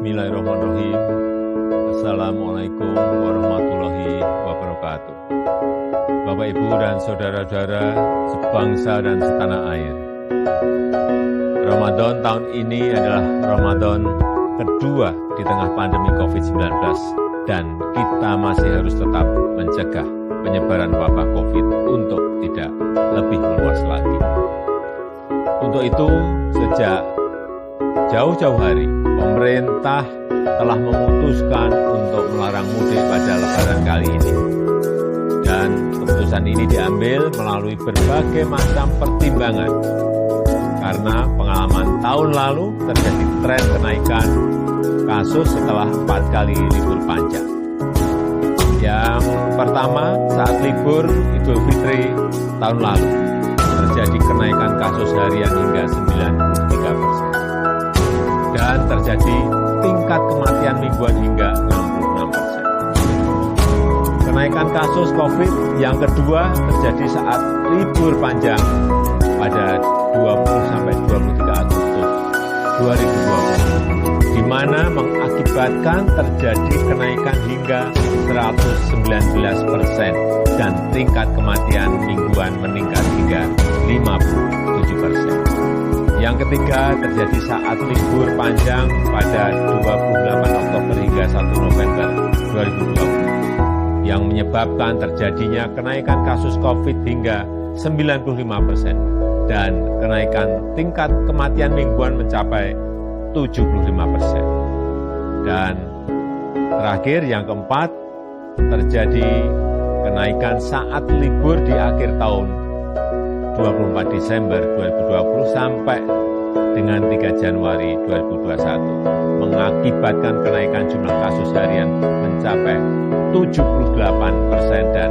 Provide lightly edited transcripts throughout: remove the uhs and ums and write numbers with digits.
Bismillahirrahmanirrahim. Assalamualaikum warahmatullahi wabarakatuh. Bapak, Ibu, dan saudara-saudara sebangsa dan setanah air. Ramadan tahun ini adalah Ramadan kedua di tengah pandemi COVID-19 dan kita masih harus tetap mencegah penyebaran wabah COVID untuk tidak lebih meluas lagi. Untuk itu, sejak jauh-jauh hari, pemerintah telah memutuskan untuk melarang mudik pada Lebaran kali ini. Dan keputusan ini diambil melalui berbagai macam pertimbangan. Karena pengalaman tahun lalu terjadi tren kenaikan kasus setelah 4 kali libur panjang. Yang pertama, saat libur Idul Fitri tahun lalu, terjadi kenaikan kasus harian hingga 93%. Dan terjadi tingkat kematian mingguan hingga 66%. Kenaikan kasus COVID yang kedua terjadi saat libur panjang pada 20-23 Agustus 2020, di mana mengakibatkan terjadi kenaikan hingga 119% dan tingkat kematian mingguan meningkat hingga 57%. Yang ketiga terjadi saat libur panjang pada 28 Oktober hingga 1 November 2020 yang menyebabkan terjadinya kenaikan kasus COVID hingga 95% dan kenaikan tingkat kematian mingguan mencapai 75%. Dan terakhir yang keempat terjadi kenaikan saat libur di akhir tahun 24 Desember 2020 sampai dengan 3 Januari 2021 mengakibatkan kenaikan jumlah kasus harian mencapai 78% dan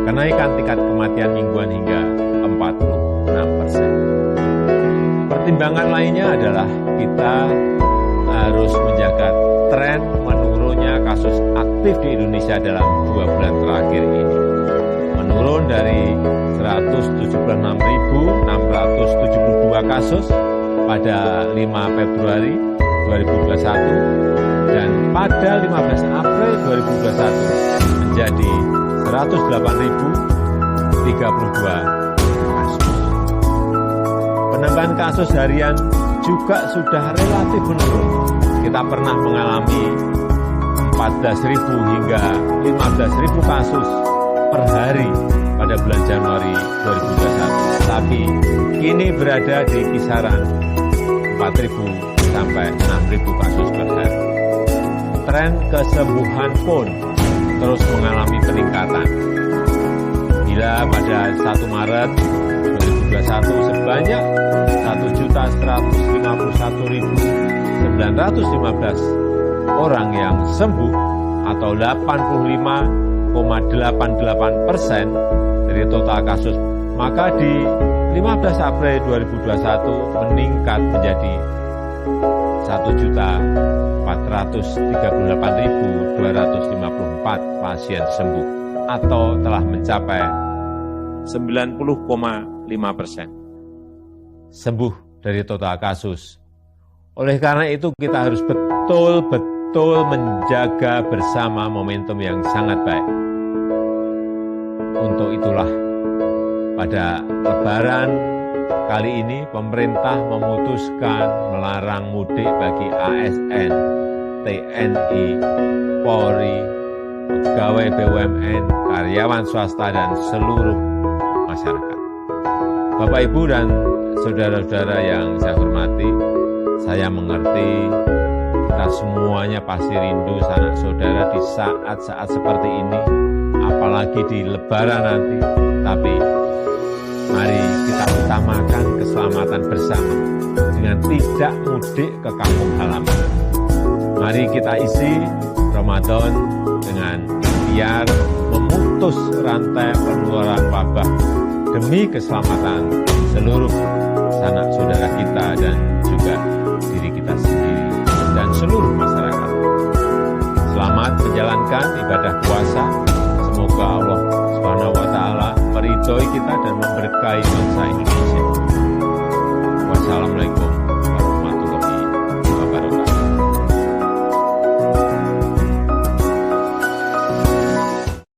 kenaikan tingkat kematian mingguan hingga 46%. Pertimbangan lainnya adalah kita harus menjaga tren menurunnya kasus aktif di Indonesia dalam 2 bulan terakhir ini. Menurun dari 176.672 kasus pada 5 Februari 2021 dan pada 15 April 2021 menjadi 108.032 kasus. Penambahan kasus harian juga sudah relatif menurun. Kita pernah mengalami 14.000 hingga 15.000 kasus per hari pada bulan Januari 2021. Tapi kini berada di kisaran 4.000 sampai 6.000 kasus per hari. Tren kesembuhan pun terus mengalami peningkatan. Bila pada 1 Maret 2021 sebanyak 1.151.915 orang yang sembuh atau 85,88% dari total kasus, maka di 15 April 2021 meningkat menjadi 1.438.254 pasien sembuh atau telah mencapai 90,5% sembuh dari total kasus. Oleh karena itu kita harus betul-betul menjaga bersama momentum yang sangat baik. Untuk itulah pada Lebaran kali ini pemerintah memutuskan melarang mudik bagi ASN, TNI, Polri, pegawai BUMN, karyawan swasta, dan seluruh masyarakat. Bapak, Ibu, dan saudara-saudara yang saya hormati, saya mengerti kita semuanya pasti rindu sanak saudara di saat-saat seperti ini, apalagi di Lebaran nanti. Tapi mari kita utamakan keselamatan bersama dengan tidak mudik ke kampung halaman. Mari kita isi Ramadan dengan ikhtiar memutus rantai penularan wabah demi keselamatan seluruh sanak saudara kita dan juga diri kita sendiri dan seluruh masyarakat. Selamat menjalankan ibadah puasa. Semoga Allah Subhanahu wa taala meridhoi kita dan memberkahi bangsa Indonesia. Wassalamualaikum